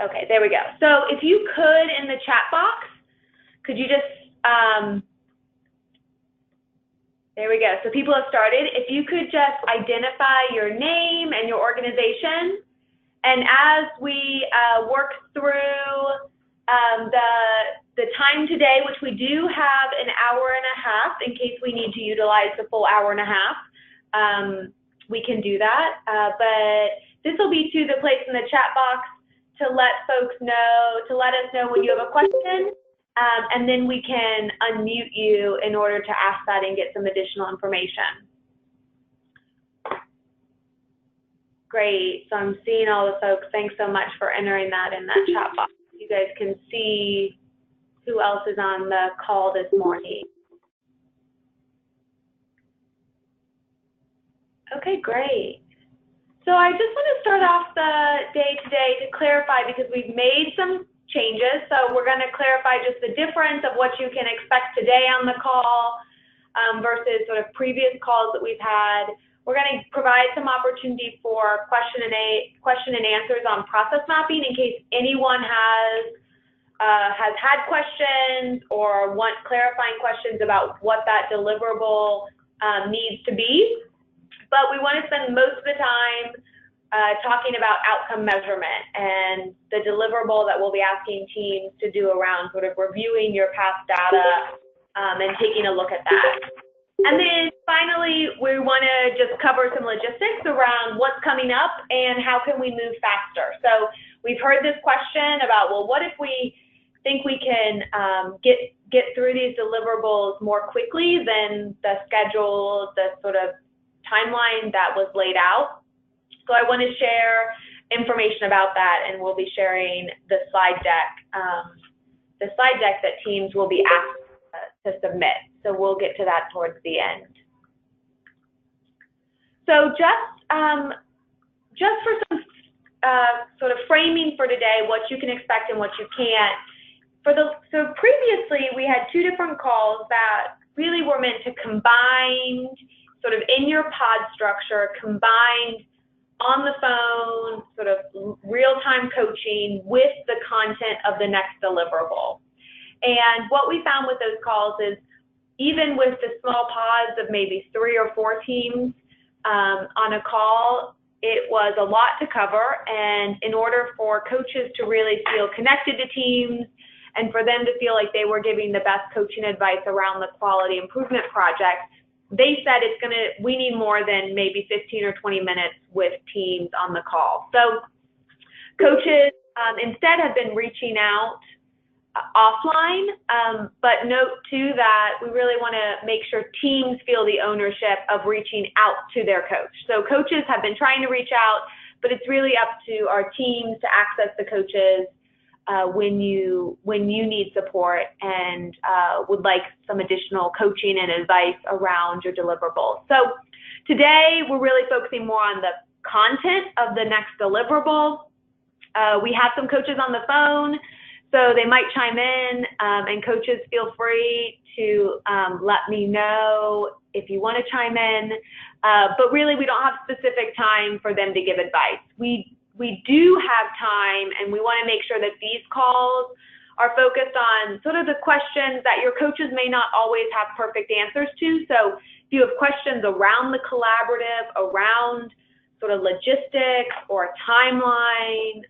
Okay, there we go. So if you could, in the chat box, could you just, there we go. So people have started. If you could just identify your name and your organization, and as we work through the time today, which we do have an hour and a half in case we need to utilize the full hour and a half, we can do that. But this will be to the place in the chat box to let folks know, to let us know when you have a question, and then we can unmute you in order to ask that and get some additional information. Great, so I'm seeing all the folks. Thanks so much for entering that in that chat box. You guys can see who else is on the call this morning. Okay, great. So I just want to start off the day today to clarify, because we've made some changes. So we're going to clarify just the difference of what you can expect today on the call versus sort of previous calls that we've had. We're going to provide some opportunity for question and answers on process mapping in case anyone has had questions or want clarifying questions about what that deliverable needs to be. But we want to spend most of the time talking about outcome measurement and the deliverable that we'll be asking teams to do around sort of reviewing your past data and taking a look at that. And then finally, we want to just cover some logistics around what's coming up and how can we move faster. So we've heard this question about, well, what if we think we can get through these deliverables more quickly than the schedule, the sort of timeline that was laid out. So I want to share information about that, and we'll be sharing the slide deck that teams will be asked to submit. So we'll get to that towards the end. So just for some sort of framing for today, what you can expect and what you can't. So previously we had two different calls that really were meant to combine sort of in your pod structure, combined on the phone, sort of real-time coaching with the content of the next deliverable. And what we found with those calls is even with the small pods of maybe 3 or 4 teams on a call, it was a lot to cover. And in order for coaches to really feel connected to teams and for them to feel like they were giving the best coaching advice around the quality improvement project, they said we need more than maybe 15 or 20 minutes with teams on the call. So coaches instead have been reaching out offline, but note too that we really want to make sure teams feel the ownership of reaching out to their coach. So coaches have been trying to reach out, but it's really up to our teams to access the coaches when you need support and would like some additional coaching and advice around your deliverables. So today we're really focusing more on the content of the next deliverable. We have some coaches on the phone, so they might chime in, and coaches feel free to let me know if you want to chime in. But really we don't have specific time for them to give advice. We do have time, and we want to make sure that these calls are focused on sort of the questions that your coaches may not always have perfect answers to. So if you have questions around the collaborative, around sort of logistics or a timeline,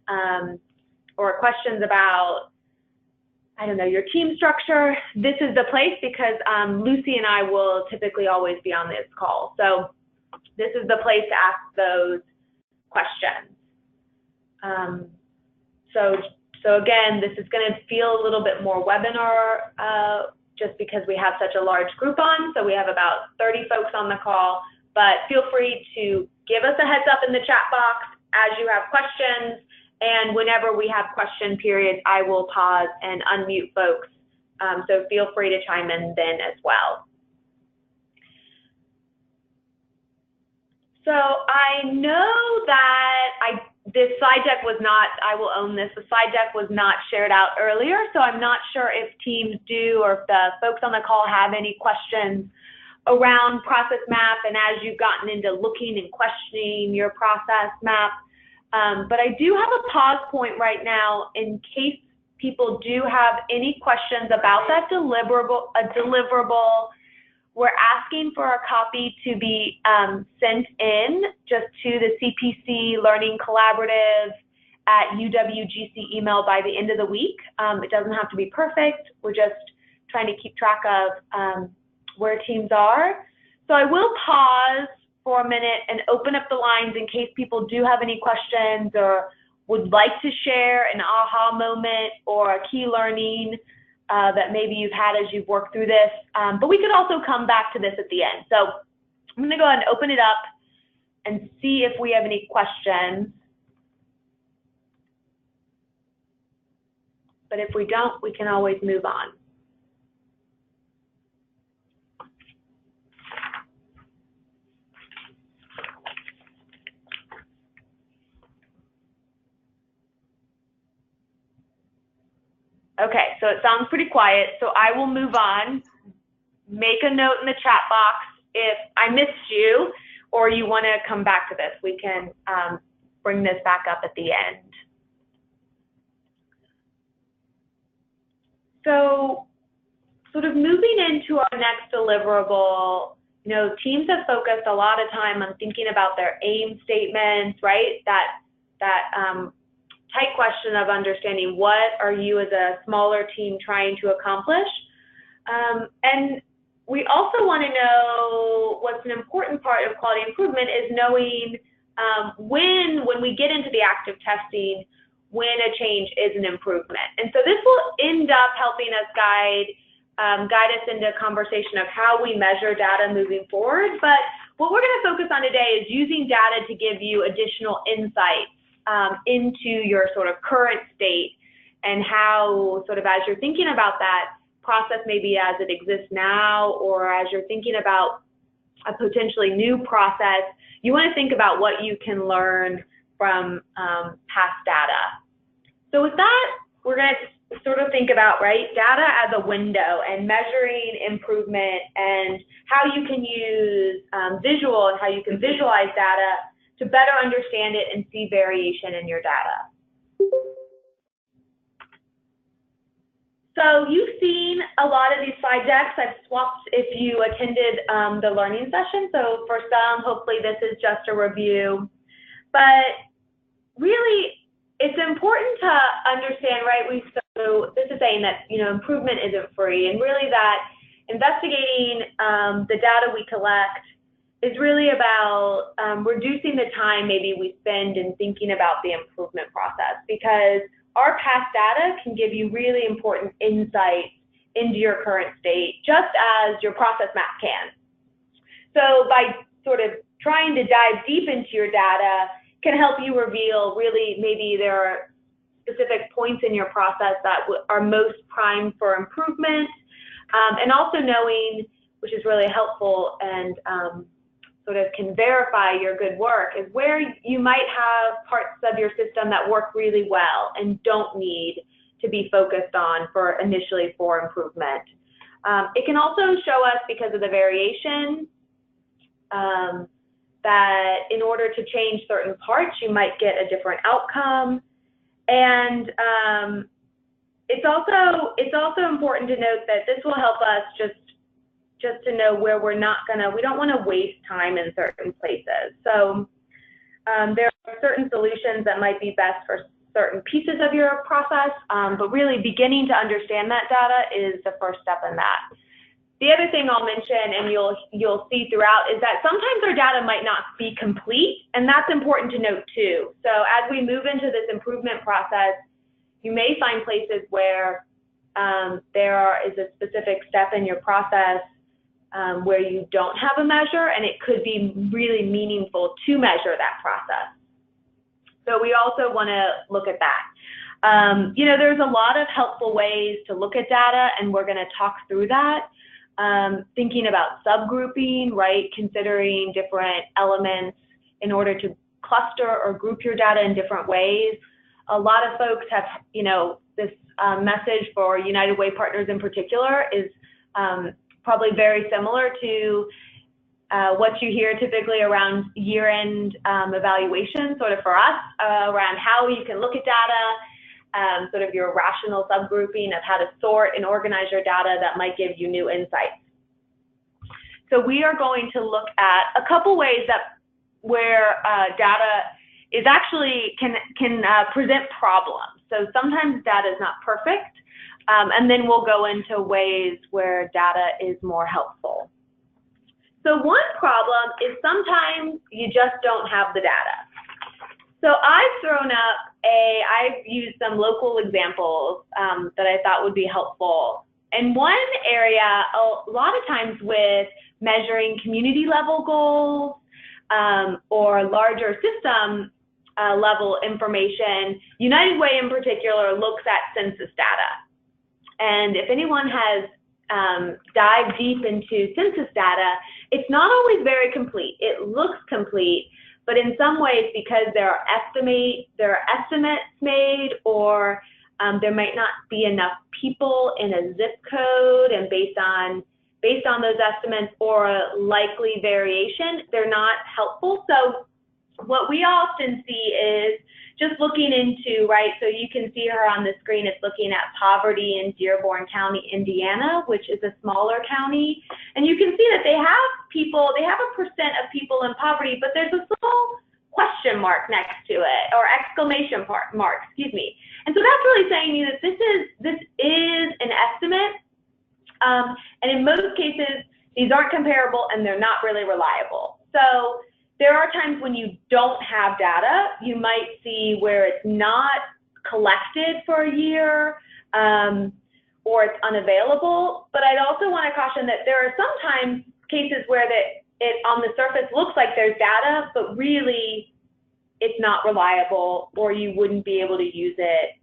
or questions about, I don't know, your team structure, this is the place, because Lucy and I will typically always be on this call. So this is the place to ask those questions. So again, this is going to feel a little bit more webinar just because we have such a large group on. So we have about 30 folks on the call, but feel free to give us a heads up in the chat box as you have questions. And whenever we have question periods, I will pause and unmute folks. So feel free to chime in then as well. So I know that this slide deck was not, I will own this, the slide deck was not shared out earlier, so I'm not sure if teams do or if the folks on the call have any questions around process map and as you've gotten into looking and questioning your process map. But I do have a pause point right now in case people do have any questions about that deliverable. We're asking for a copy to be sent in just to the CPC Learning Collaborative at UWGC email by the end of the week. It doesn't have to be perfect. We're just trying to keep track of where teams are. So I will pause for a minute and open up the lines in case people do have any questions or would like to share an aha moment or a key learning that maybe you've had as you've worked through this. But we could also come back to this at the end. So I'm going to go ahead and open it up and see if we have any questions. But if we don't, we can always move on. Okay, so it sounds pretty quiet, so I will move on. Make a note in the chat box if I missed you or you want to come back to this. We can bring this back up at the end. So sort of moving into our next deliverable, you know, teams have focused a lot of time on thinking about their aim statements, right? That tight question of understanding what are you as a smaller team trying to accomplish. And we also want to know what's an important part of quality improvement is knowing when we get into the active testing, when a change is an improvement. And so this will end up helping us guide us into a conversation of how we measure data moving forward. But what we're going to focus on today is using data to give you additional insights into your sort of current state and how sort of as you're thinking about that process maybe as it exists now or as you're thinking about a potentially new process, you want to think about what you can learn from past data. So with that, we're going to sort of think about, right, data as a window and measuring improvement and how you can use visual and how you can visualize data to better understand it and see variation in your data. So you've seen a lot of these slide decks. I've swapped if you attended the learning session. So for some, hopefully this is just a review. But really, it's important to understand, right? So this is saying that, you know, improvement isn't free, and really that investigating the data we collect is really about reducing the time maybe we spend in thinking about the improvement process, because our past data can give you really important insights into your current state, just as your process map can. So by sort of trying to dive deep into your data can help you reveal really maybe there are specific points in your process that are most primed for improvement, and also knowing, which is really helpful and sort of can verify your good work, is where you might have parts of your system that work really well and don't need to be focused on initially for improvement. It can also show us, because of the variation, that in order to change certain parts, you might get a different outcome. And it's also important to note that this will help us just to know where we don't want to waste time in certain places. So there are certain solutions that might be best for certain pieces of your process, but really beginning to understand that data is the first step in that. The other thing I'll mention, and you'll see throughout, is that sometimes our data might not be complete, and that's important to note too. So as we move into this improvement process, you may find places where there is a specific step in your process where you don't have a measure, and it could be really meaningful to measure that process. So we also want to look at that. You know, there's a lot of helpful ways to look at data, and we're going to talk through that. Thinking about subgrouping, right? Considering different elements in order to cluster or group your data in different ways. A lot of folks have, you know, this message for United Way partners in particular is probably very similar to what you hear typically around year-end evaluation, sort of for us, around how you can look at data, sort of your rational subgrouping of how to sort and organize your data that might give you new insights. So we are going to look at a couple ways where data is actually can present problems. So sometimes data is not perfect, and then we'll go into ways where data is more helpful. So one problem is sometimes you just don't have the data. So I've used some local examples that I thought would be helpful. In one area, a lot of times with measuring community level goals or larger system level information, United Way in particular looks at census data. And if anyone has dived deep into census data, it's not always very complete. It looks complete, but in some ways, because there are estimates made, or there might not be enough people in a zip code, and based on those estimates or a likely variation, they're not helpful. So what we often see is just looking into, right, so you can see her on the screen, it's looking at poverty in Dearborn County, Indiana, which is a smaller county. And you can see that they have a percent of people in poverty, but there's a small question mark next to it, or exclamation mark, excuse me. And so that's really saying to you that this is an estimate. And in most cases, these aren't comparable and they're not really reliable. So there are times when you don't have data. You might see where it's not collected for a year, or it's unavailable. But I'd also want to caution that there are sometimes cases where it on the surface looks like there's data, but really it's not reliable, or you wouldn't be able to use it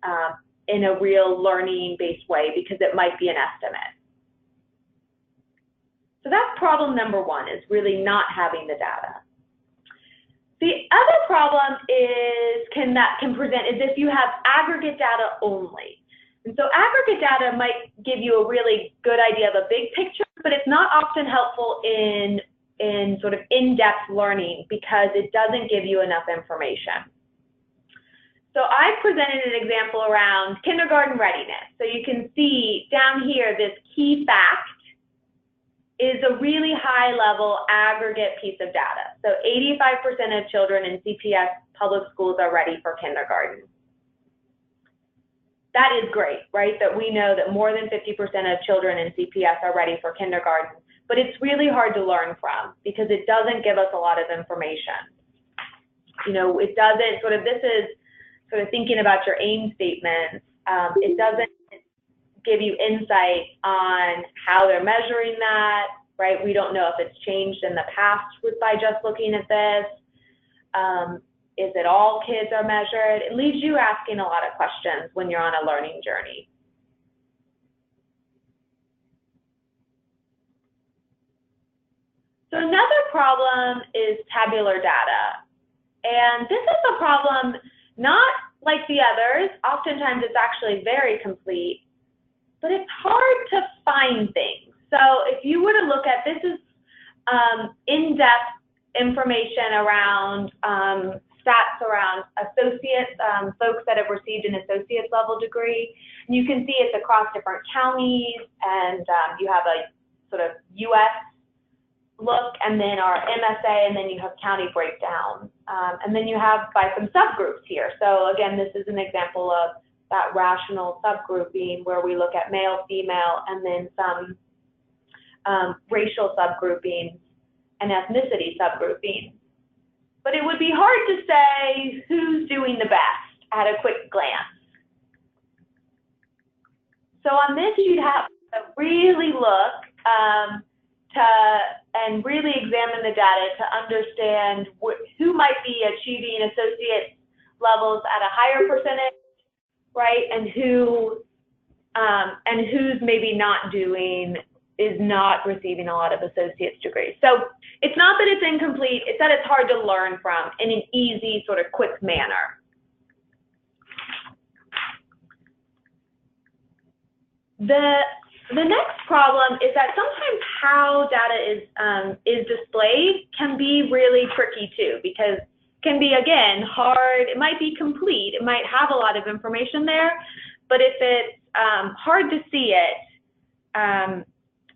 in a real learning-based way because it might be an estimate. So that's problem number one, is really not having the data. The other problem that can present is if you have aggregate data only. And so aggregate data might give you a really good idea of a big picture, but it's not often helpful in sort of in-depth learning because it doesn't give you enough information. So I presented an example around kindergarten readiness. So you can see down here, this key fact is a really high-level aggregate piece of data. So 85% of children in CPS public schools are ready for kindergarten. That is great, right? That we know that more than 50% of children in CPS are ready for kindergarten, but it's really hard to learn from because it doesn't give us a lot of information. You know, it doesn't this is sort of thinking about your aim statements. It doesn't give you insight on how they're measuring that, right? We don't know if it's changed in the past by just looking at this. Is it all kids are measured? It leaves you asking a lot of questions when you're on a learning journey. So another problem is tabular data. And this is a problem not like the others. Oftentimes it's actually very complete, but it's hard to find things. So if you were to look at, this is in-depth information around stats around associates, folks that have received an associate's level degree. And you can see it's across different counties, and you have a sort of US look, and then our MSA, and then you have county breakdown. And then you have by some subgroups here. So again, this is an example of that rational subgrouping where we look at male, female, and then some racial subgrouping and ethnicity subgrouping. But it would be hard to say who's doing the best at a quick glance. So on this, you'd have to really look and really examine the data to understand who might be achieving associate levels at a higher percentage, right? And who's maybe is not receiving a lot of associate's degrees. So it's not that it's incomplete, it's that it's hard to learn from in an easy, sort of quick manner. The The next problem is that sometimes how data is displayed can be really tricky too, because it can be, again, hard. It might be complete. It might have a lot of information there, but if it's hard to see it,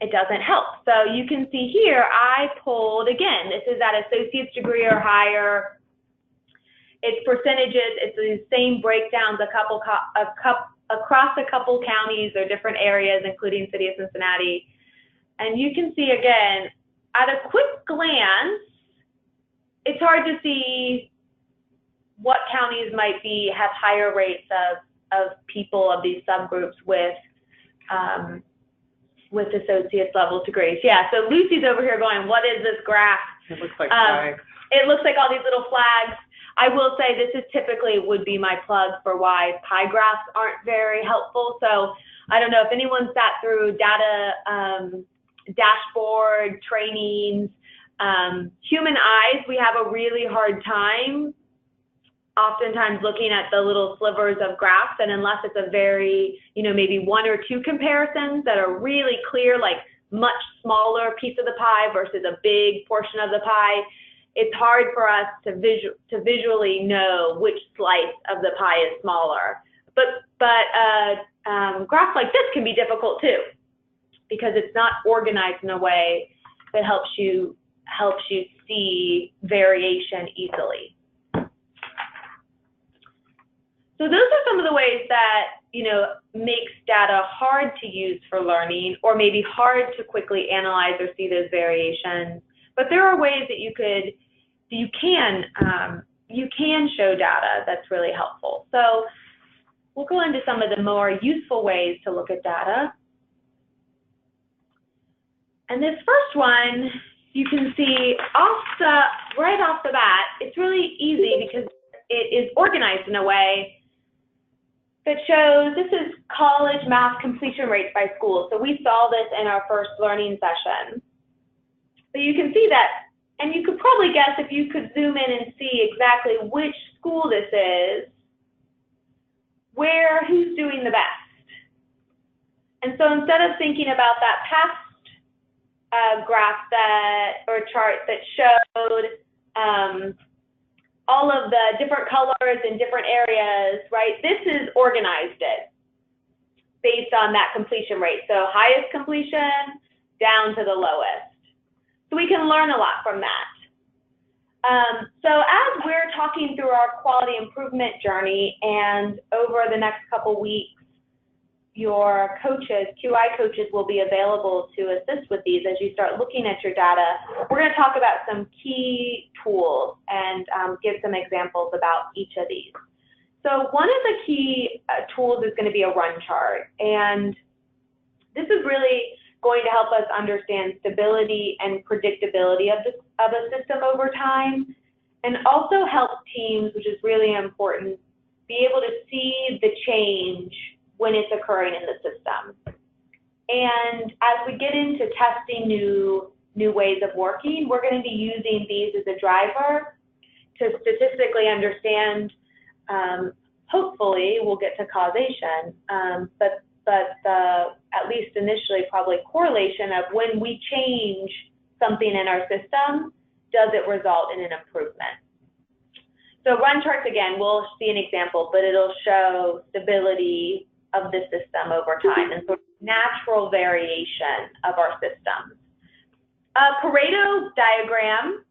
it doesn't help. So you can see here, I pulled, again, this is at associate's degree or higher. It's percentages. It's the same breakdowns across a couple counties or different areas, including city of Cincinnati. And you can see, again, at a quick glance, it's hard to see what counties might have higher rates of people of these subgroups with associate's level degrees. Yeah, so Lucy's over here going, what is this graph? It looks like flags. It looks like all these little flags. I will say this is typically would be my plug for why pie graphs aren't very helpful. So I don't know if anyone sat through data dashboard trainings. Human eyes, we have a really hard time oftentimes looking at the little slivers of graphs, and unless it's a very, maybe one or two comparisons that are really clear, like much smaller piece of the pie versus a big portion of the pie, it's hard for us to visually know which slice of the pie is smaller. But graphs like this can be difficult too, because it's not organized in a way that helps you see variation easily. So those are some of the ways that, makes data hard to use for learning, or maybe hard to quickly analyze or see those variations. But there are ways that you can show data that's really helpful. So we'll go into some of the more useful ways to look at data. And this first one, you can see right off the bat, it's really easy because it is organized in a way that shows, this is college math completion rates by school. So we saw this in our first learning session. So you can see that, and you could probably guess if you could zoom in and see exactly which school this is, who's doing the best. And so instead of thinking about that past graph or chart that showed all of the different colors in different areas, right? This is organized it based on that completion rate. So highest completion down to the lowest. So we can learn a lot from that. So as we're talking through our quality improvement journey, and over the next couple weeks, your coaches, QI coaches, will be available to assist with these as you start looking at your data. We're going to talk about some key tools and give some examples about each of these. So one of the key tools is going to be a run chart, and this is really going to help us understand stability and predictability of a system over time, and also help teams, which is really important, be able to see the change when it's occurring in the system. And as we get into testing new ways of working, we're going to be using these as a driver to statistically understand, hopefully we'll get to causation, but at least initially probably correlation of when we change something in our system, does it result in an improvement? So run charts, again, we'll see an example, but it'll show stability of the system over time and sort of natural variation of our systems. A Pareto diagram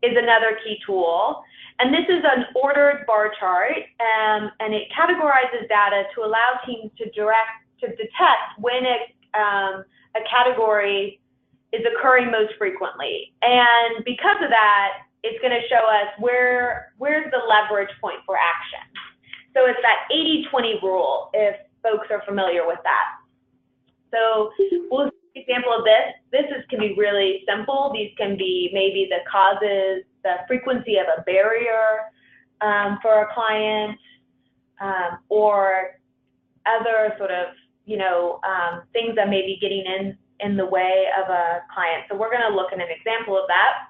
is another key tool, and this is an ordered bar chart, and it categorizes data to allow teams to detect when a category is occurring most frequently. And because of that, it's going to show us where's the leverage point for action. So it's that 80-20 rule, if folks are familiar with that. So we'll see an example of this. Can be really simple. These can be maybe the causes, the frequency of a barrier for a client, or other sort of, things that may be getting in the way of a client. So we're going to look at an example of that.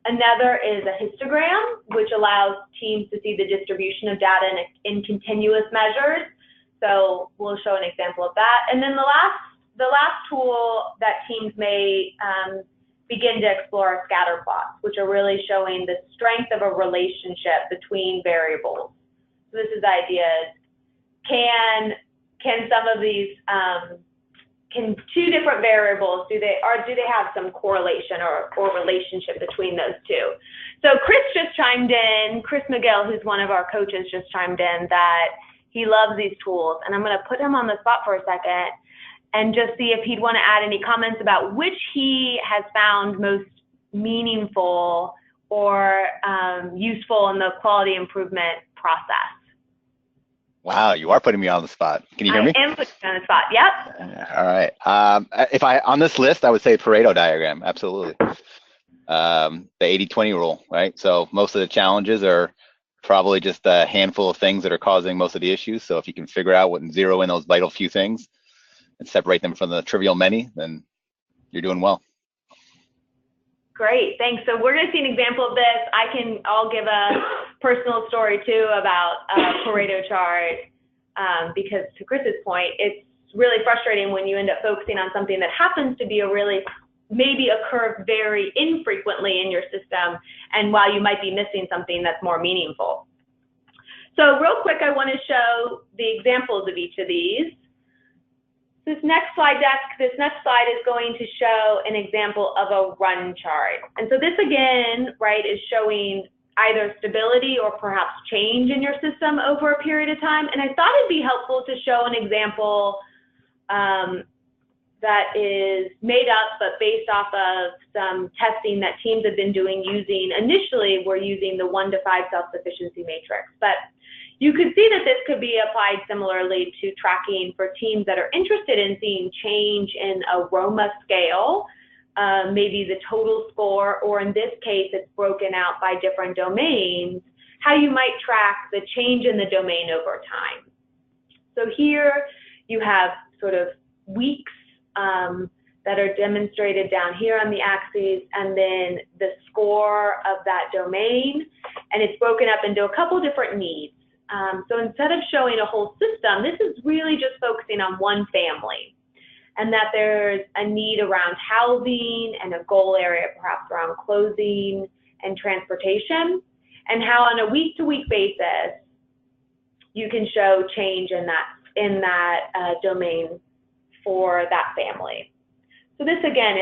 Another is a histogram, which allows teams to see the distribution of data in continuous measures. So we'll show an example of that. And then the last tool that teams may begin to explore are scatter plots, which are really showing the strength of a relationship between variables. So this is the idea: can some of these can two different variables, do they have some correlation or relationship between those two? So Chris just chimed in, Chris McGill, who's one of our coaches, just chimed in that he loves these tools. And I'm going to put him on the spot for a second and just see if he'd want to add any comments about which he has found most meaningful or useful in the quality improvement process. Wow, you are putting me on the spot. Can you hear me? I am putting you on the spot, yep. All right. If on this list, I would say Pareto diagram, absolutely. The 80-20 rule, right? So most of the challenges are probably just a handful of things that are causing most of the issues. So if you can figure out what and zero in those vital few things and separate them from the trivial many, then you're doing well. Great, thanks. So we're going to see an example of this. I'll give a personal story too about a Pareto chart because to Chris's point, it's really frustrating when you end up focusing on something that happens to be maybe occur very infrequently in your system, and while you might be missing something that's more meaningful. So real quick, I want to show the examples of each of these. This next slide is going to show an example of a run chart. And so this again, right, is showing either stability or perhaps change in your system over a period of time. And I thought it'd be helpful to show an example that is made up but based off of some testing that teams have been doing initially we're using the 1 to 5 self-sufficiency matrix. But you could see that this could be applied similarly to tracking for teams that are interested in seeing change in a ROMA scale, maybe the total score, or in this case, it's broken out by different domains, how you might track the change in the domain over time. So here you have sort of weeks that are demonstrated down here on the axes, and then the score of that domain, and it's broken up into a couple different needs. So instead of showing a whole system, this is really just focusing on one family, and that there's a need around housing and a goal area perhaps around clothing and transportation, and how on a week-to-week basis you can show change in that domain for that family. So this again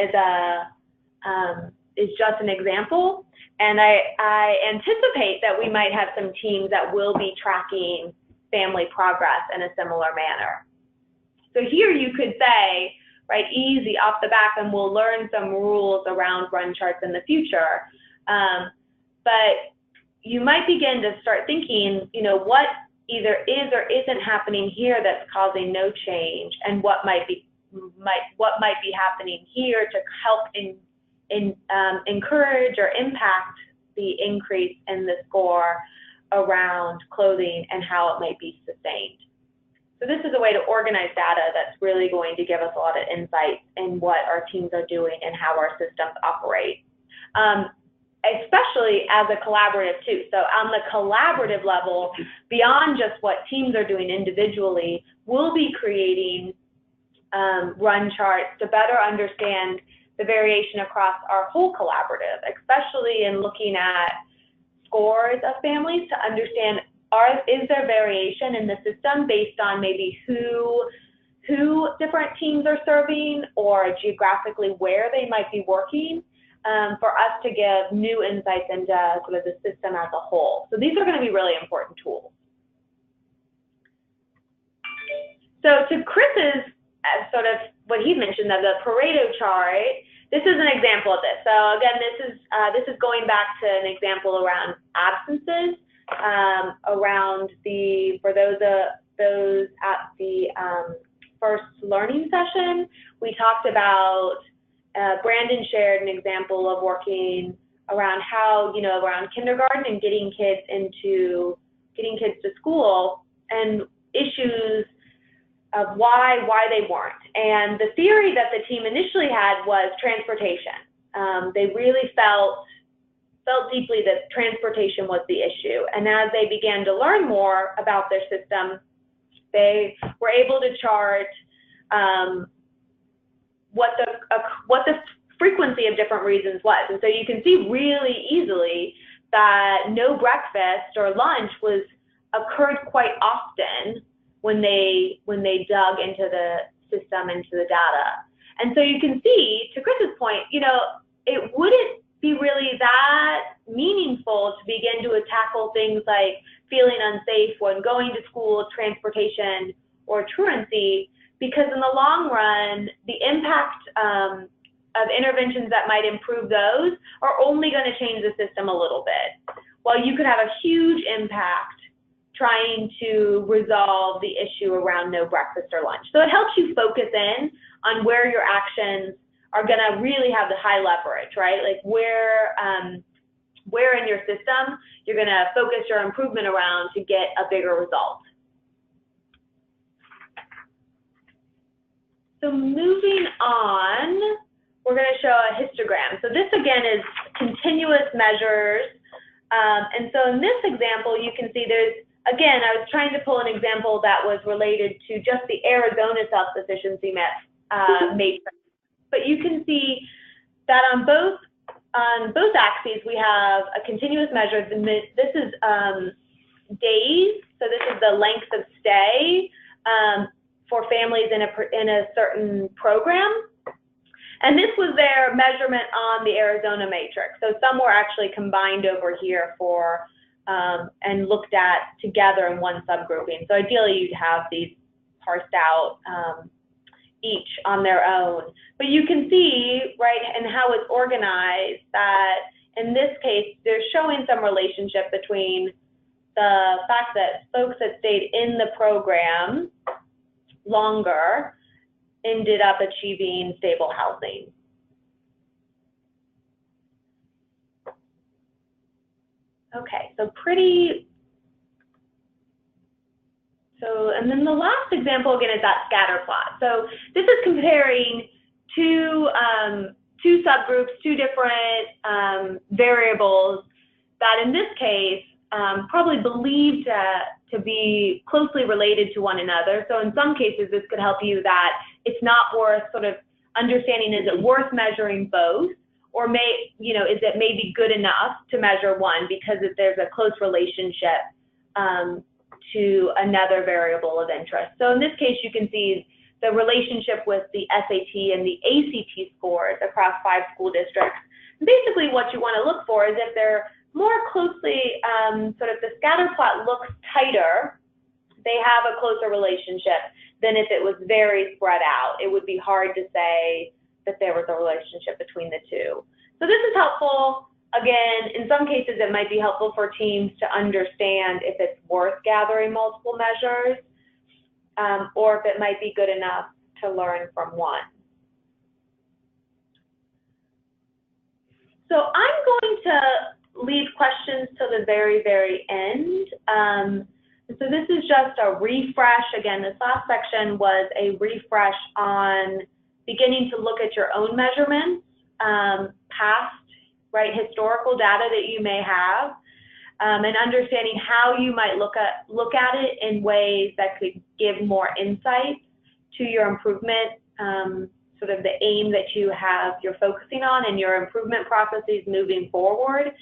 is just an example. And I anticipate that we might have some teams that will be tracking family progress in a similar manner. So here you could say, right, easy off the back, and we'll learn some rules around run charts in the future. But you might begin to start thinking, what either is or isn't happening here that's causing no change, and what might be happening here to help encourage or impact the increase in the score around clothing and how it might be sustained. So this is a way to organize data that's really going to give us a lot of insight in what our teams are doing and how our systems operate, especially as a collaborative too. So on the collaborative level, beyond just what teams are doing individually, we'll be creating run charts to better understand the variation across our whole collaborative, especially in looking at scores of families to understand, is there variation in the system based on maybe who different teams are serving or geographically where they might be working, for us to give new insights into sort of the system as a whole. So these are going to be really important tools. So to Chris's sort of what he mentioned of the Pareto chart, this is an example of this. So again, this is going back to an example around absences, for those at the first learning session, we talked about, Brandon shared an example of working around how, around kindergarten and getting kids to school, and issues of why they weren't. And the theory that the team initially had was transportation. They really felt deeply that transportation was the issue. And as they began to learn more about their system, They were able to chart what the frequency of different reasons was. And so you can see really easily that no breakfast or lunch occurred quite often when they dug into the system, into the data. And so you can see, to Chris's point, it wouldn't be really that meaningful to begin to tackle things like feeling unsafe when going to school, transportation, or truancy, because in the long run, the impact of interventions that might improve those are only going to change the system a little bit, while you could have a huge impact trying to resolve the issue around no breakfast or lunch. So it helps you focus in on where your actions are going to really have the high leverage, right? Like where in your system you're going to focus your improvement around to get a bigger result. So moving on, we're going to show a histogram. So this again is continuous measures. And so in this example, you can see again, I was trying to pull an example that was related to just the Arizona self-sufficiency matrix. But you can see that on both axes, we have a continuous measure. This is days, so this is the length of stay for families in a certain program. And this was their measurement on the Arizona matrix. So some were actually combined over here and looked at together in one subgrouping. So ideally, you'd have these parsed out each on their own. But you can see, right, and how it's organized, that in this case, they're showing some relationship between the fact that folks that stayed in the program longer ended up achieving stable housing. Okay, and then the last example again is that scatter plot. So this is comparing two subgroups, two different variables that in this case probably believed to be closely related to one another. So in some cases, this could help you that it's not worth sort of understanding, is it worth measuring both? Or is it maybe good enough to measure one because there's a close relationship to another variable of interest. So in this case, you can see the relationship with the SAT and the ACT scores across 5 school districts. Basically, what you want to look for is if they're more closely, sort of the scatter plot looks tighter, they have a closer relationship than if it was very spread out. It would be hard to say that there was a relationship between the two. So this is helpful. Again, in some cases, it might be helpful for teams to understand if it's worth gathering multiple measures, or if it might be good enough to learn from one. So I'm going to leave questions till the very, very end. So this is just a refresh. Again, this last section was a refresh on beginning to look at your own measurements, past, right, historical data that you may have, and understanding how you might look at it in ways that could give more insight to your improvement, sort of the aim that you're focusing on and your improvement processes moving forward.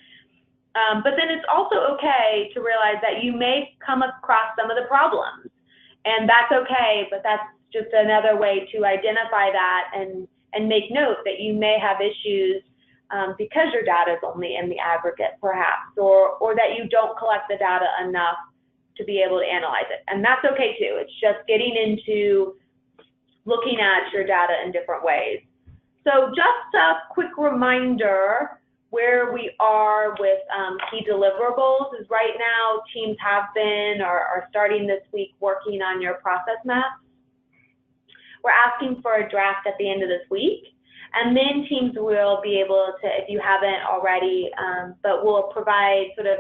But then it's also okay to realize that you may come across some of the problems, and that's okay, but that's just another way to identify that and make note that you may have issues because your data is only in the aggregate, perhaps, or that you don't collect the data enough to be able to analyze it. And that's okay too. It's just getting into looking at your data in different ways. So just a quick reminder where we are with key deliverables is right now teams have been or are starting this week working on your process maps. We're asking for a draft at the end of this week. And then teams will be able to, if you haven't already, but we'll provide sort of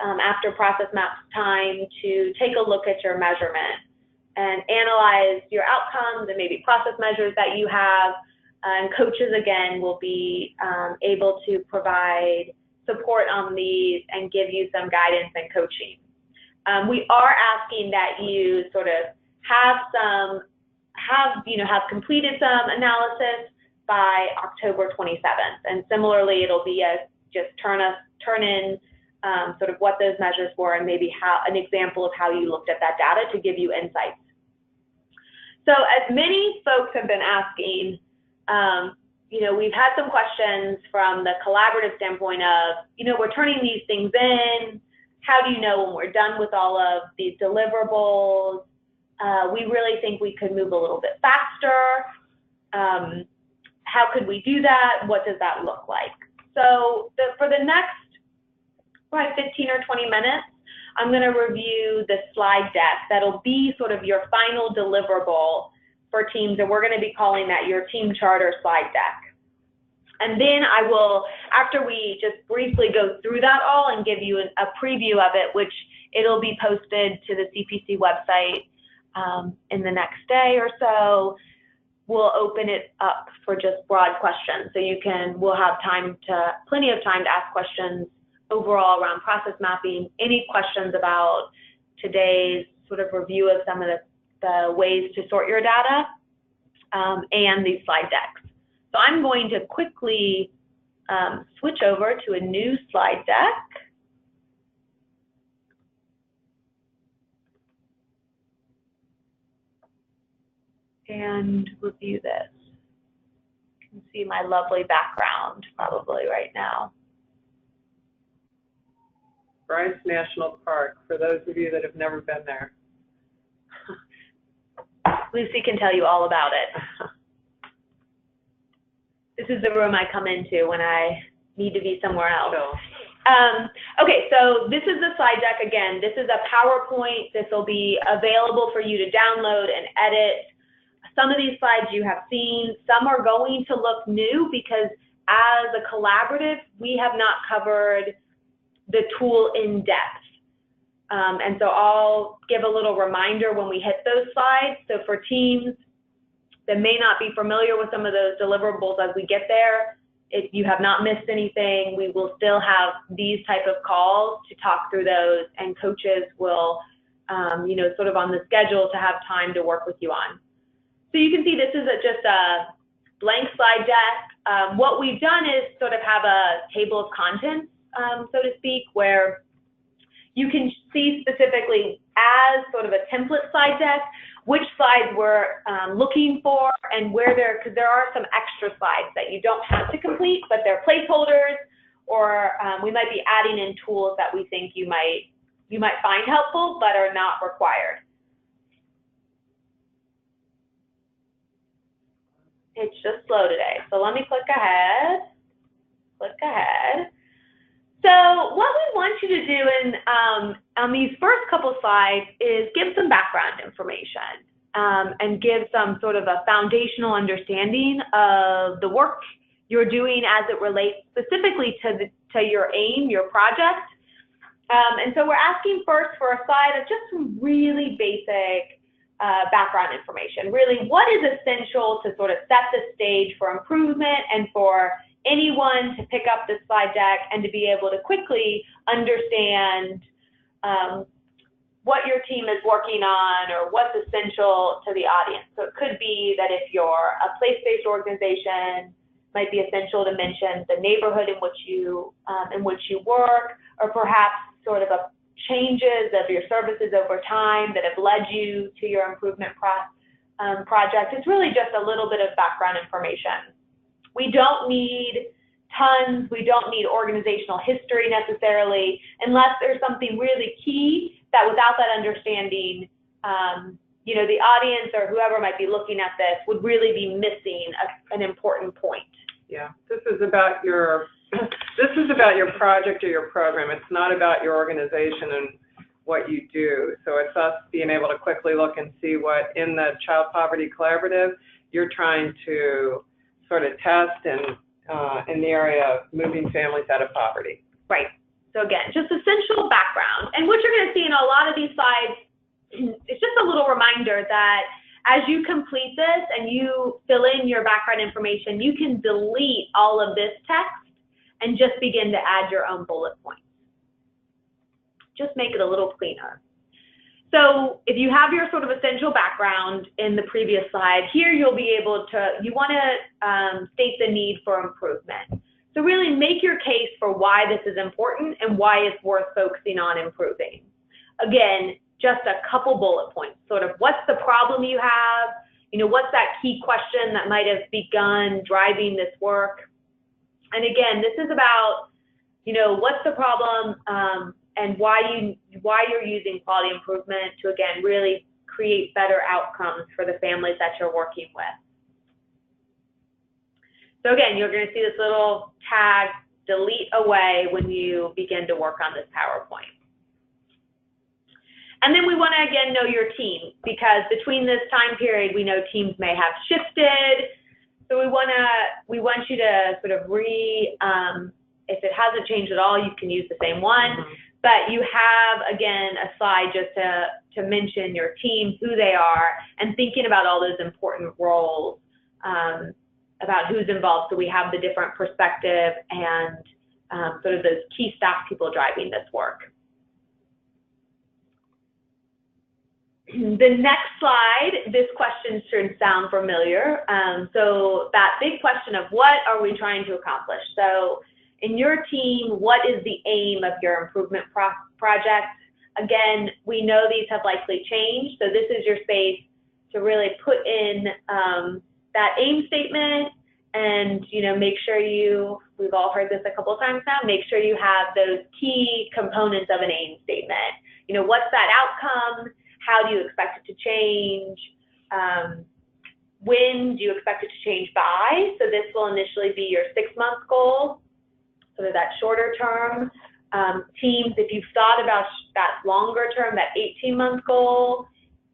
after process maps time to take a look at your measurement and analyze your outcomes and maybe process measures that you have. And coaches, again, will be able to provide support on these and give you some guidance and coaching. We are asking that you sort of have completed some analysis by October 27th. And similarly, it'll be just turn in sort of what those measures were and maybe an example of how you looked at that data to give you insights. So as many folks have been asking, we've had some questions from the collaborative standpoint of, we're turning these things in. How do you know when we're done with all of these deliverables? We really think we could move a little bit faster. How could we do that? What does that look like? So for the next probably 15 or 20 minutes, I'm going to review the slide deck. That'll be sort of your final deliverable for teams, and we're going to be calling that your team charter slide deck. And then I will, after we just briefly go through that all and give you a preview of it, which it'll be posted to the CPC website in the next day or so, we'll open it up for just broad questions. So we'll have plenty of time to ask questions overall around process mapping, any questions about today's sort of review of some of the ways to sort your data, and these slide decks. So I'm going to quickly switch over to a new slide deck. And review this. You can see my lovely background probably right now. Bryce National Park, for those of you that have never been there. Lucy can tell you all about it. This is the room I come into when I need to be somewhere else. Okay, so this is the slide deck again. This is a PowerPoint. This will be available for you to download and edit. Some of these slides you have seen. Some are going to look new because as a collaborative, we have not covered the tool in depth. And so I'll give a little reminder when we hit those slides. So for teams that may not be familiar with some of those deliverables as we get there, if you have not missed anything, we will still have these type of calls to talk through those, and coaches will, sort of on the schedule to have time to work with you on. So you can see this is just a blank slide deck. What we've done is sort of have a table of contents, so to speak, where you can see specifically as sort of a template slide deck which slides we're looking for and because there are some extra slides that you don't have to complete, but they're placeholders, or we might be adding in tools that we think you might find helpful but are not required. It's just slow today, so let me click ahead. So what we want you to do on these first couple slides is give some background information and give some sort of a foundational understanding of the work you're doing as it relates specifically to your aim, your project. And so we're asking first for a slide of just some really basic background information. Really, what is essential to sort of set the stage for improvement and for anyone to pick up this slide deck and to be able to quickly understand what your team is working on or what's essential to the audience. So it could be that if you're a place-based organization, it might be essential to mention the neighborhood in which you work, or perhaps sort of changes of your services over time that have led you to your improvement project. It's really just a little bit of background information. We don't need tons, we don't need organizational history necessarily, unless there's something really key that without that understanding, the audience or whoever might be looking at this would really be missing an important point. Yeah, this is about your project or your program. It's not about your organization and what you do. So it's us being able to quickly look and see what in the Child Poverty Collaborative you're trying to sort of test in the area of moving families out of poverty. Right. So again, just essential background. And what you're going to see in a lot of these slides, it's just a little reminder that as you complete this and you fill in your background information, you can delete all of this text and just begin to add your own bullet points. Just make it a little cleaner. So if you have your sort of essential background in the previous slide, here you'll be able to, you want to state the need for improvement. So really make your case for why this is important and why it's worth focusing on improving. Again, just a couple bullet points, sort of what's the problem you have, you know, what's that key question that might have begun driving this work. And again, this is about, you know, what's the problem and why you're using quality improvement to, again, really create better outcomes for the families that you're working with. So again, you're going to see this little tag, delete away, when you begin to work on this PowerPoint. And then we want to, again, know your team, because between this time period, we know teams may have shifted. So we want you to sort of if it hasn't changed at all, you can use the same one. Mm-hmm. But you have, again, a slide just to mention your team, who they are, and thinking about all those important roles, about who's involved, so we have the different perspective and sort of those key staff people driving this work. The next slide, this question should sound familiar. So that big question of what are we trying to accomplish? So in your team, what is the aim of your improvement project? Again, we know these have likely changed, so this is your space to really put in that aim statement, and make sure we've all heard this a couple of times now, make sure you have those key components of an aim statement. What's that outcome? How do you expect it to change? When do you expect it to change by? So this will initially be your 6-month goal, so that shorter term. Teams, if you've thought about that longer term, that 18-month goal,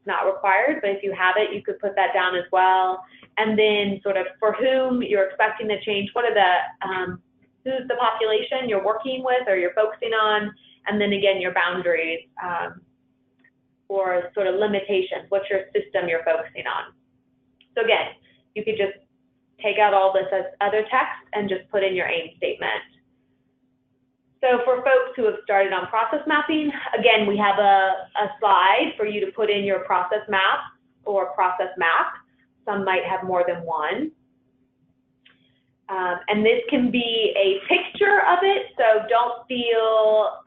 not required, but if you have it, you could put that down as well. And then sort of for whom you're expecting the change, what are the, who's the population you're working with or you're focusing on, and then again, your boundaries or sort of limitations, what's your system you're focusing on. So again, you could just take out all this as other text and just put in your aim statement. So for folks who have started on process mapping, again, we have a slide for you to put in your process map or process map. Some might have more than one. And this can be a picture of it, so don't feel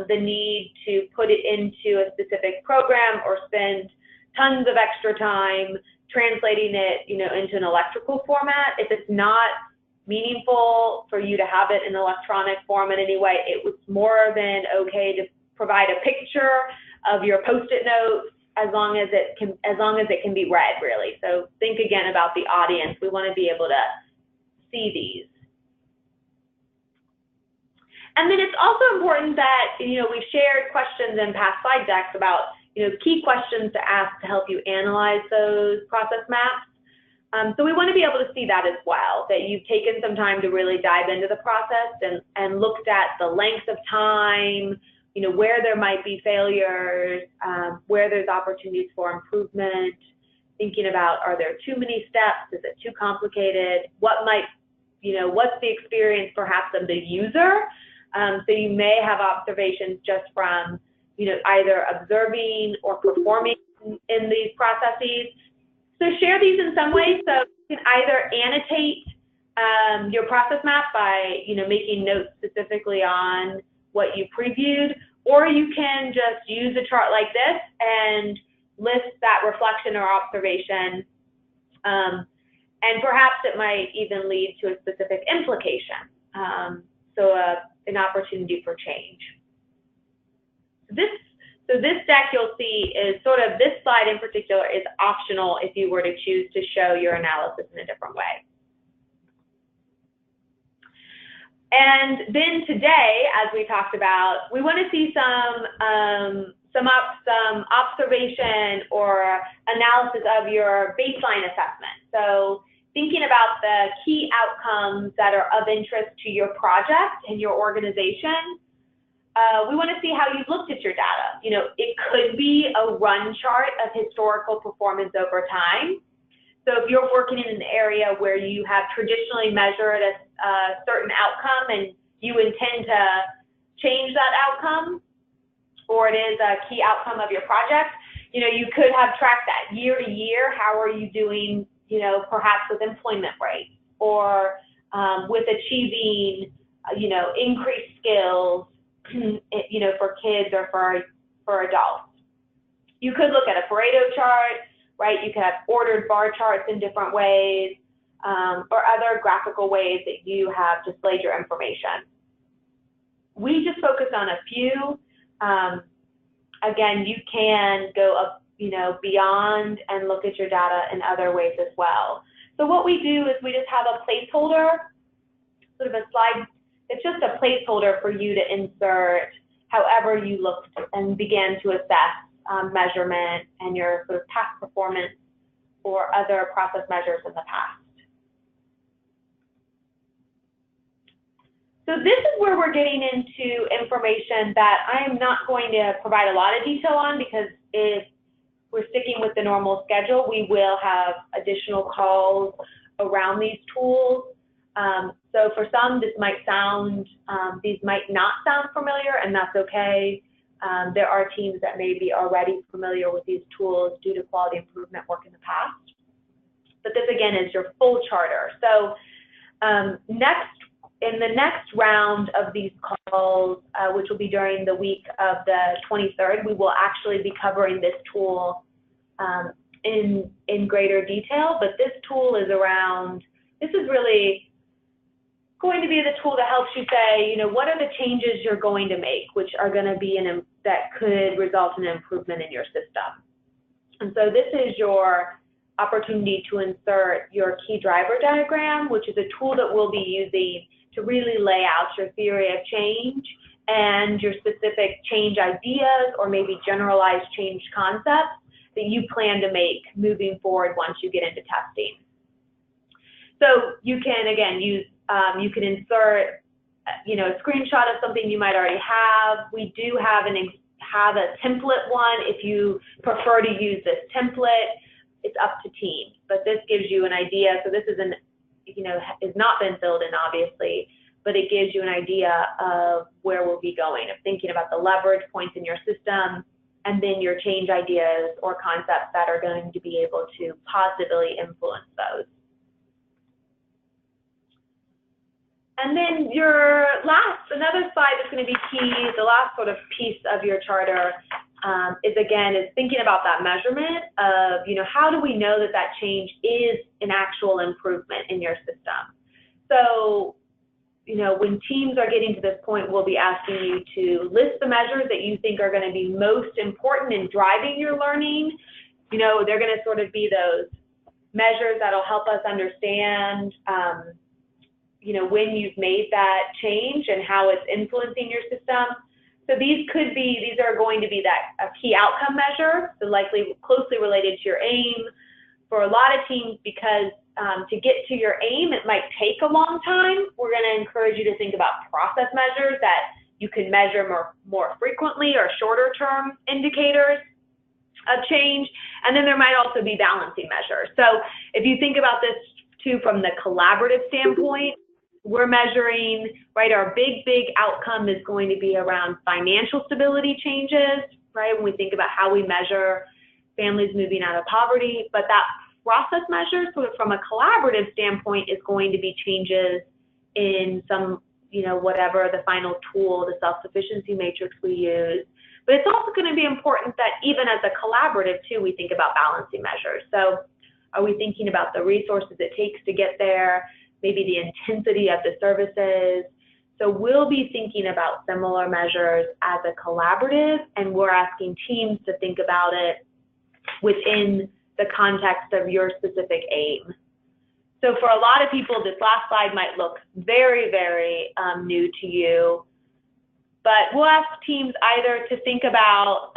the need to put it into a specific program or spend tons of extra time translating it, into an electrical format. If it's not meaningful for you to have it in electronic form in any way, it was more than okay to provide a picture of your Post-it notes as long as it can be read, really. So think again about the audience. We want to be able to see these. And then it's also important that, we've shared questions in past slide decks about, key questions to ask to help you analyze those process maps. So we want to be able to see that as well, that you've taken some time to really dive into the process and looked at the length of time, where there might be failures, where there's opportunities for improvement, thinking about, are there too many steps? Is it too complicated? What's the experience perhaps of the user? So you may have observations just from, either observing or performing in these processes. So share these in some way. So you can either annotate your process map by, making notes specifically on what you previewed, or you can just use a chart like this and list that reflection or observation. And perhaps it might even lead to a specific implication. So an opportunity for change. So this deck you'll see is sort of, this slide in particular is optional if you were to choose to show your analysis in a different way. And then today, as we talked about, we want to see some observation or analysis of your baseline assessment. So thinking about the key outcomes that are of interest to your project and your organization. We want to see how you've looked at your data. It could be a run chart of historical performance over time. So if you're working in an area where you have traditionally measured a certain outcome and you intend to change that outcome, or it is a key outcome of your project, you know, you could have tracked that year to year. How are you doing, you know, perhaps with employment rates or with achieving, you know, increased skills, you know, for kids or for adults. You could look at a Pareto chart, right? You could have ordered bar charts in different ways, or other graphical ways that you have displayed your information. We just focus on a few. Again, you can go up, you know, beyond and look at your data in other ways as well. So what we do is we just have a placeholder, sort of a slide. It's just a placeholder for you to insert however you looked and began to assess measurement and your sort of past performance or other process measures in the past. So this is where we're getting into information that I am not going to provide a lot of detail on, because if we're sticking with the normal schedule, we will have additional calls around these tools. So for some, this might sound, these might not sound familiar, and that's okay. There are teams that may be already familiar with these tools due to quality improvement work in the past. But this, again, is your full charter. So in the next round of these calls, which will be during the week of the 23rd, we will actually be covering this tool in greater detail. But this tool is around, this is really going to be the tool that helps you say, you know, what are the changes you're going to make, which are going to be that could result in an improvement in your system. And so this is your opportunity to insert your key driver diagram, which is a tool that we'll be using to really lay out your theory of change and your specific change ideas or maybe generalized change concepts that you plan to make moving forward once you get into testing. So you can, again, use, you can insert, you know, a screenshot of something you might already have. We do have a template one. If you prefer to use this template, it's up to teams, but this gives you an idea. So this isn't, you know, has not been filled in, obviously, but it gives you an idea of where we'll be going, of thinking about the leverage points in your system, and then your change ideas or concepts that are going to be able to positively influence those. And then your another slide that's going to be key, the last sort of piece of your charter is thinking about that measurement of, you know, how do we know that that change is an actual improvement in your system? So, you know, when teams are getting to this point, we'll be asking you to list the measures that you think are going to be most important in driving your learning. You know, they're going to sort of be those measures that'll help us understand, you know, when you've made that change and how it's influencing your system. So these are going to be a key outcome measure, so likely closely related to your aim. For a lot of teams, because to get to your aim, it might take a long time, we're going to encourage you to think about process measures that you can measure more frequently, or shorter term indicators of change. And then there might also be balancing measures. So if you think about this too from the collaborative standpoint, we're measuring, right, our big outcome is going to be around financial stability changes, right, when we think about how we measure families moving out of poverty. But that process measure, sort of from a collaborative standpoint, is going to be changes in some, you know, whatever the final tool, the self-sufficiency matrix we use. But it's also going to be important that even as a collaborative too, we think about balancing measures. So are we thinking about the resources it takes to get there, maybe the intensity of the services? So we'll be thinking about similar measures as a collaborative, and we're asking teams to think about it within the context of your specific aim. So for a lot of people, this last slide might look very, very new to you, but we'll ask teams either to think about,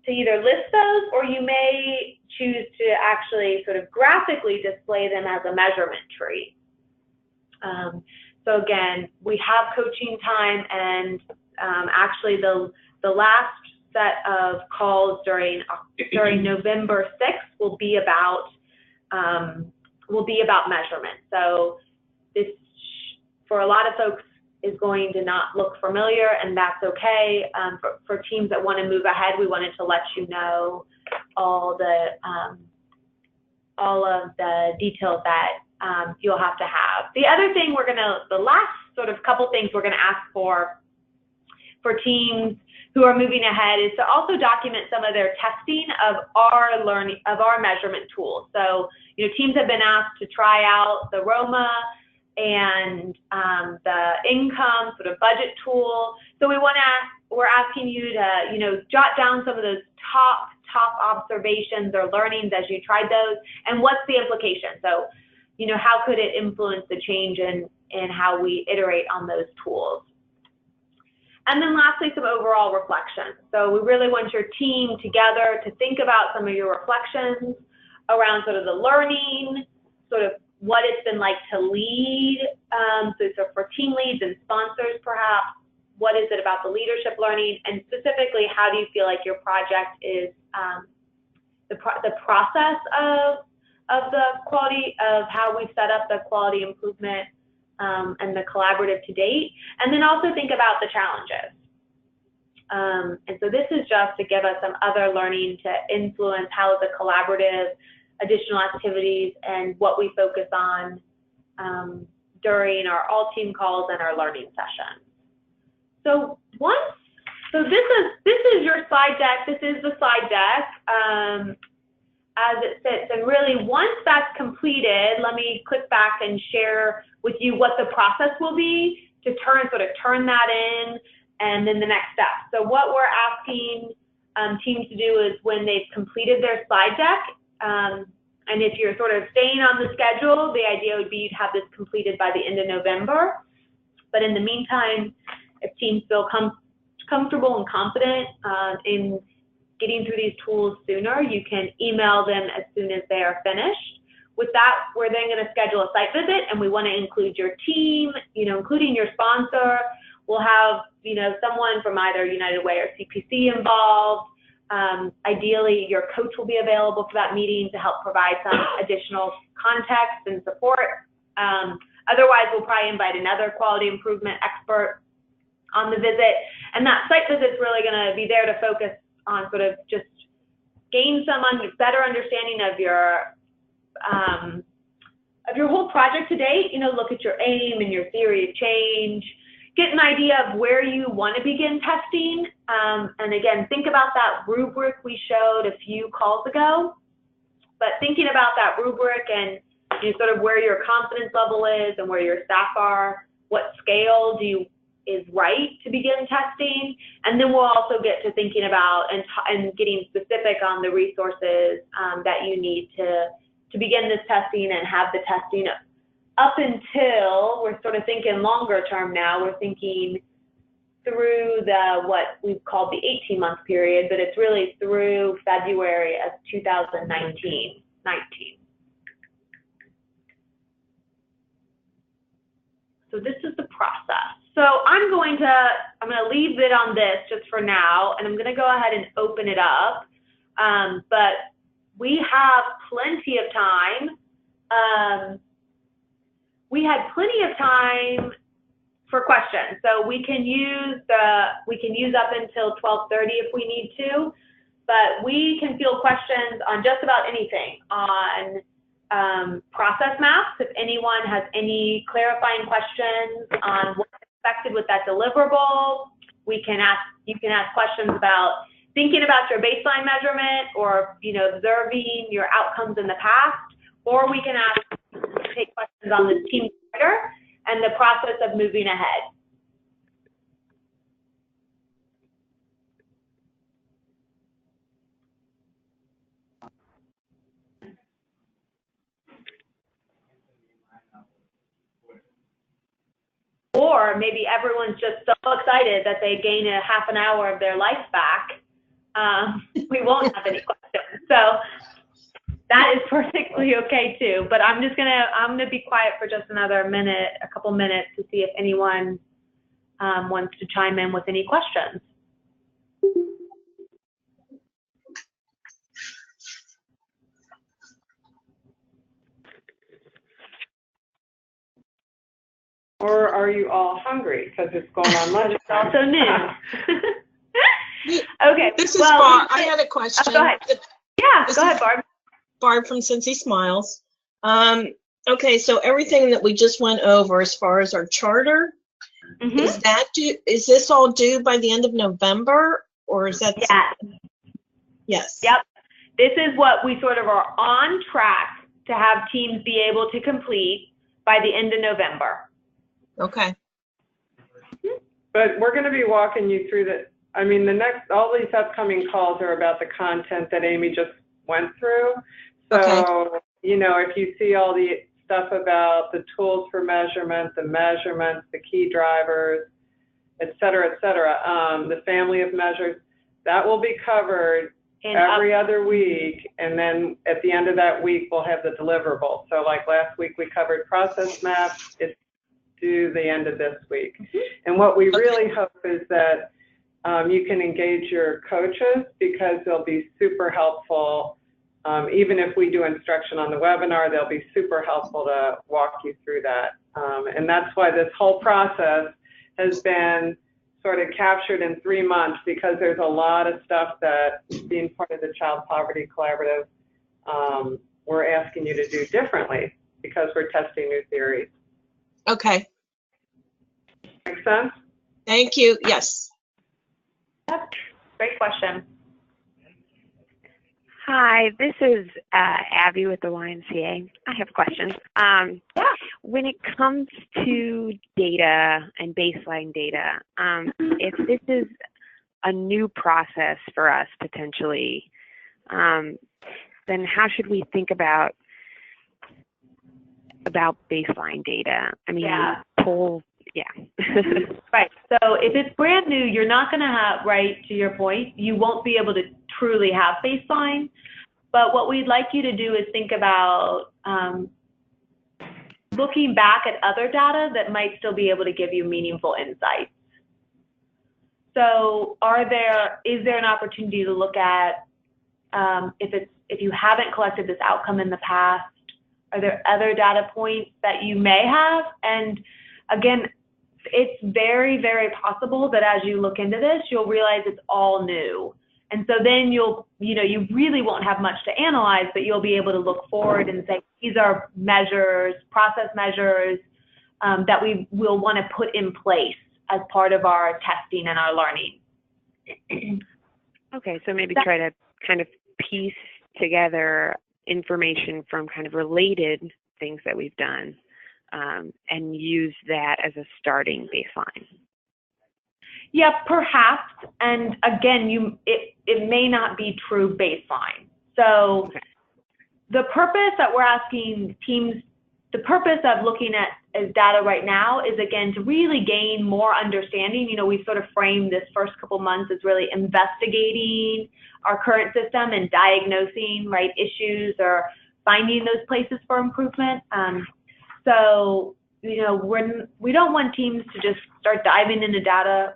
to either list those, or you may choose to actually sort of graphically display them as a measurement tree. So again, we have coaching time, and actually the last set of calls during November 6th will be about measurement. So this, for a lot of folks, is going to not look familiar, and that's okay. For teams that want to move ahead, we wanted to let you know all of the details that you'll have to have. The other thing the last sort of couple things we're gonna ask for teams who are moving ahead is to also document some of their testing of our measurement tools. So, teams have been asked to try out the ROMA and the income sort of budget tool. So we're asking you to, jot down some of those top observations or learnings as you tried those, and what's the implication? So, how could it influence the change in how we iterate on those tools? And then lastly, some overall reflections. So we really want your team together to think about some of your reflections around sort of the learning, sort of what it's been like to lead. So for team leads and sponsors, perhaps, what is it about the leadership learning? And specifically, how do you feel like your project is the process of the quality, of how we've set up the quality improvement and the collaborative to date, and then also think about the challenges. And so this is just to give us some other learning to influence how the collaborative, additional activities, and what we focus on during our all-team calls and our learning sessions. So this is your slide deck. This is the slide deck as it sits. And really, once that's completed, let me click back and share with you what the process will be to turn that in, and then the next step. So what we're asking teams to do is, when they've completed their slide deck, and if you're sort of staying on the schedule, the idea would be you'd have this completed by the end of November. But in the meantime, if teams feel comfortable and confident in getting through these tools sooner, you can email them as soon as they are finished. With that, we're then going to schedule a site visit, and we want to include your team, including your sponsor. We'll have, someone from either United Way or CPC involved. Ideally, your coach will be available for that meeting to help provide some additional context and support. Otherwise, we'll probably invite another quality improvement expert on the visit. And that site visit is really going to be there to focus on sort of just gain some better understanding of your whole project to date. Look at your aim and your theory of change. Get an idea of where you want to begin testing. And again, think about that rubric we showed a few calls ago. But thinking about that rubric and sort of where your confidence level is and where your staff are, what scale is right to begin testing. And then we'll also get to thinking about and getting specific on the resources that you need to begin this testing and have the testing up until, we're sort of thinking longer term now. We're thinking through what we've called the 18-month period, but it's really through February of 2019. So this is the process. So I'm going to leave it on this just for now, and I'm going to go ahead and open it up. But we have plenty of time. We had plenty of time for questions, so we can use up until 12:30 if we need to. But we can field questions on just about anything, on process maps. If anyone has any clarifying questions on what's expected with that deliverable, you can ask questions about thinking about your baseline measurement, or observing your outcomes in the past, or we can take questions on the team charter and the process of moving ahead. Or maybe everyone's just so excited that they gain a half an hour of their life back. We won't have any questions. So that is perfectly okay too. But I'm gonna be quiet for just a couple minutes to see if anyone wants to chime in with any questions. Or are you all hungry because it's going on lunch? It's also noon. Okay. This is Barb. I had a question. Oh, go ahead. Yeah, go ahead, Barb. Barb from Cincy Smiles. Okay, so everything that we just went over as far as our charter, is that due? Is this all due by the end of November, or is that? Yes. Yes. Yep. This is what we sort of are on track to have teams be able to complete by the end of November. Okay. But we're going to be walking you through the, I mean, all these upcoming calls are about the content that Amy just went through. So, Okay. you know, if you see all the stuff about the tools for measurement, the measurements, the key drivers, et cetera, the family of measures, that will be covered every other week, and then at the end of that week we'll have the deliverable. So like last week we covered process maps, it's due the end of this week. And what we really hope is that you can engage your coaches, because they'll be super helpful. Even if we do instruction on the webinar, they'll be super helpful to walk you through that. And that's why this whole process has been sort of captured in 3 months, because there's a lot of stuff that, being part of the Child Poverty Collaborative, we're asking you to do differently because we're testing new theories. Okay. Make sense? Thank you. Yes. Yep. Great question. Hi, this is Abby with the YMCA. I have questions. When it comes to data and baseline data, if this is a new process for us potentially, then how should we think about baseline data? I mean, Right. So if it's brand new, you're not going to have, right, to your point, you won't be able to truly have baseline. But what we'd like you to do is think about looking back at other data that might still be able to give you meaningful insights. So is there an opportunity to look at if you haven't collected this outcome in the past, are there other data points that you may have? And again, it's very, very possible that as you look into this, you'll realize it's all new. And so then you really won't have much to analyze, but you'll be able to look forward and say, these are measures, process measures that we will want to put in place as part of our testing and our learning. Okay, so maybe try to kind of piece together information from kind of related things that we've done. And use that as a starting baseline. Yeah, perhaps. And again, it may not be true baseline. So the purpose that we're asking teams, the purpose of looking at as data right now is, again, to really gain more understanding. You know, we've sort of framed this first couple months as really investigating our current system and diagnosing, right, issues or finding those places for improvement. So, you know, we don't want teams to just start diving into data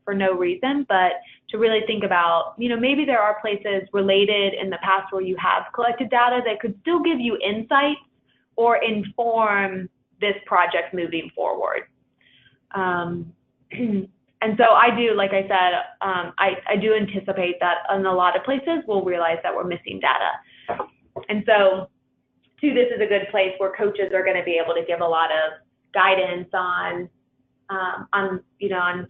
for no reason, but to really think about, you know, maybe there are places related in the past where you have collected data that could still give you insights or inform this project moving forward. And so I do, like I said, I do anticipate that in a lot of places we'll realize that we're missing data. And so this is a good place where coaches are going to be able to give a lot of guidance on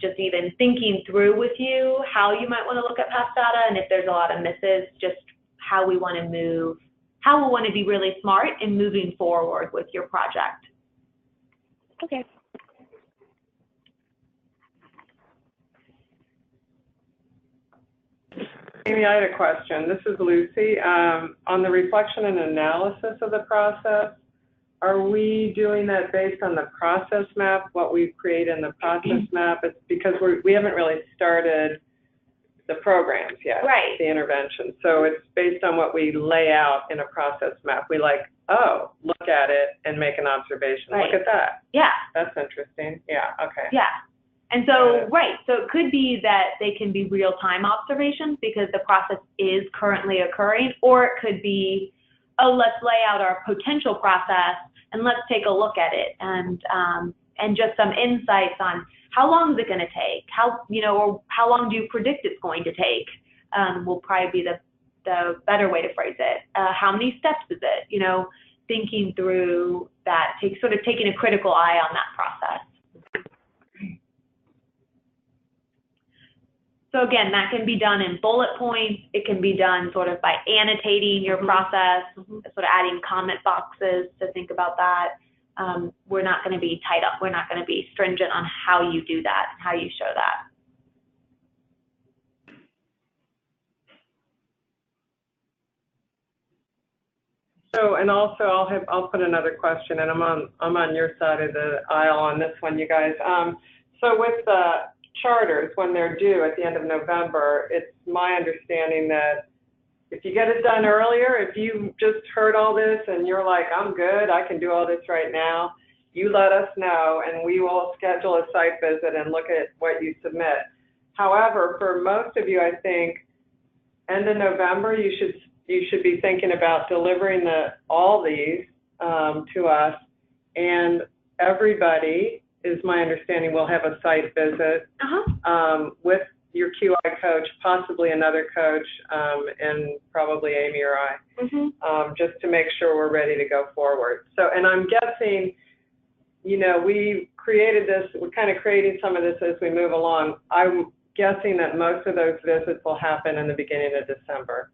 just even thinking through with you how you might want to look at past data, and if there's a lot of misses, just how we want to be really smart in moving forward with your project. Okay. Amy, I had a question. This is Lucy. On the reflection and analysis of the process, are we doing that based on the process map, what we create in the process map? It's because we haven't really started the programs yet, right? The intervention. So it's based on what we lay out in a process map. We look at it and make an observation. Right. Look at that. Yeah. That's interesting. Yeah, okay. Yeah. And so, so it could be that they can be real-time observations because the process is currently occurring, or it could be, oh, let's lay out our potential process and let's take a look at it. And and just some insights on how long is it going to take, how, you know, or how long do you predict it's going to take, will probably be the better way to phrase it. How many steps is it? You know, thinking through that, sort of taking a critical eye on that process. So again, that can be done in bullet points. It can be done sort of by annotating your process, sort of adding comment boxes to think about that. We're not going to be tied up. We're not going to be stringent on how you do that, how you show that. So, and also I'll put another question, and I'm on your side of the aisle on this one, you guys. So with the charters, when they're due at the end of November, it's my understanding that if you get it done earlier, if you just heard all this and you're like, I'm good, I can do all this right now, you let us know and we will schedule a site visit and look at what you submit. However, for most of you, I think end of November, you should be thinking about delivering all these to us, and everybody, is my understanding, will have a site visit with your QI coach, possibly another coach, and probably Amy or I, just to make sure we're ready to go forward. So, and I'm guessing, you know, we created this, we're kind of creating some of this as we move along. I'm guessing that most of those visits will happen in the beginning of December.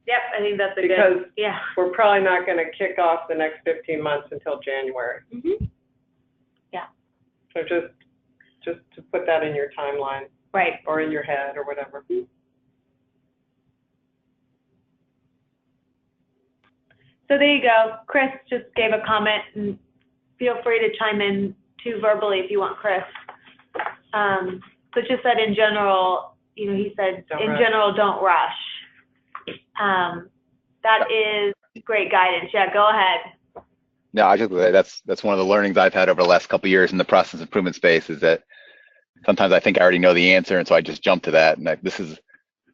Yep, I think that's because yeah. We're probably not going to kick off the next 15 months until January. Yeah. So just to put that in your timeline. Right. Or in your head or whatever. So there you go. Chris just gave a comment, and feel free to chime in too verbally if you want, Chris. But just said in general, you know, he said in general, don't rush. That is great guidance. Yeah, go ahead. No, I just, that's one of the learnings I've had over the last couple of years in the process improvement space, is that sometimes I think I already know the answer, and so I just jump to that. And this is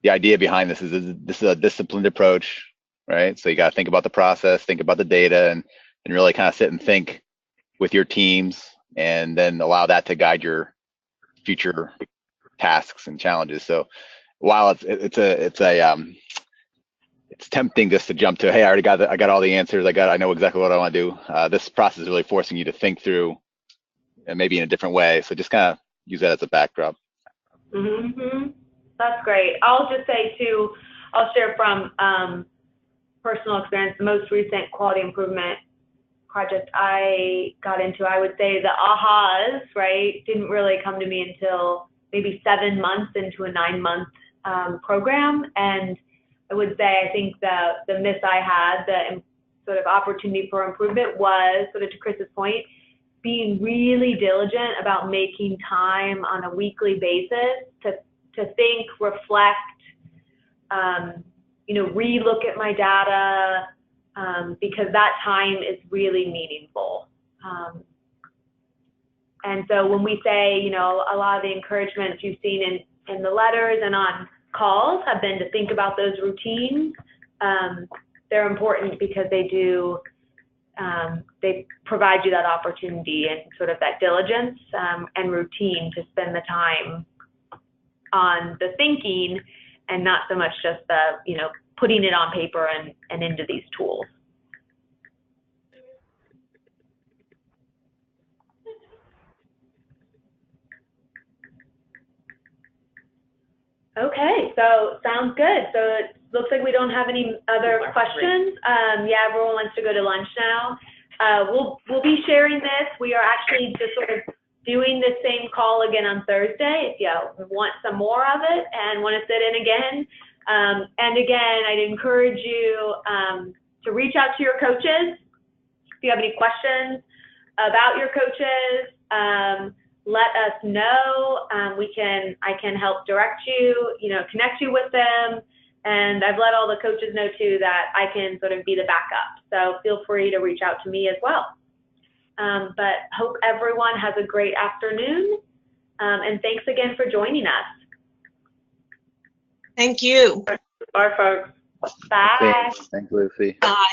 the idea behind this, is a disciplined approach, right? So you got to think about the process, think about the data, and really kind of sit and think with your teams, and then allow that to guide your future tasks and challenges. So while it's tempting just to jump to, hey, I got all the answers, I know exactly what I want to do. This process is really forcing you to think through, and maybe in a different way. So just kind of use that as a backdrop. That's great. I'll just say too, I'll share from personal experience, the most recent quality improvement project I got into, I would say the ahas, right, didn't really come to me until maybe 7 months into a 9-month program. And I would say, I think the miss I had, the sort of opportunity for improvement, was sort of, to Chris's point, being really diligent about making time on a weekly basis to think, reflect, you know, re-look at my data, because that time is really meaningful. And so when we say, you know, a lot of the encouragements you've seen in the letters and on calls have been to think about those routines, they're important because they do, they provide you that opportunity and sort of that diligence and routine to spend the time on the thinking, and not so much just the, you know, putting it on paper and into these tools. Okay, so sounds good. So it looks like we don't have any other questions. Yeah, everyone wants to go to lunch now. We'll be sharing this. We are actually just sort of doing the same call again on Thursday if you want some more of it and want to sit in again. And again, I'd encourage you to reach out to your coaches. If you have any questions about your coaches, let us know. I can help direct you, you know, connect you with them. And I've let all the coaches know too that I can sort of be the backup. So feel free to reach out to me as well. But hope everyone has a great afternoon. And thanks again for joining us. Thank you. Bye, folks. Bye. Thanks, Lucy. Bye.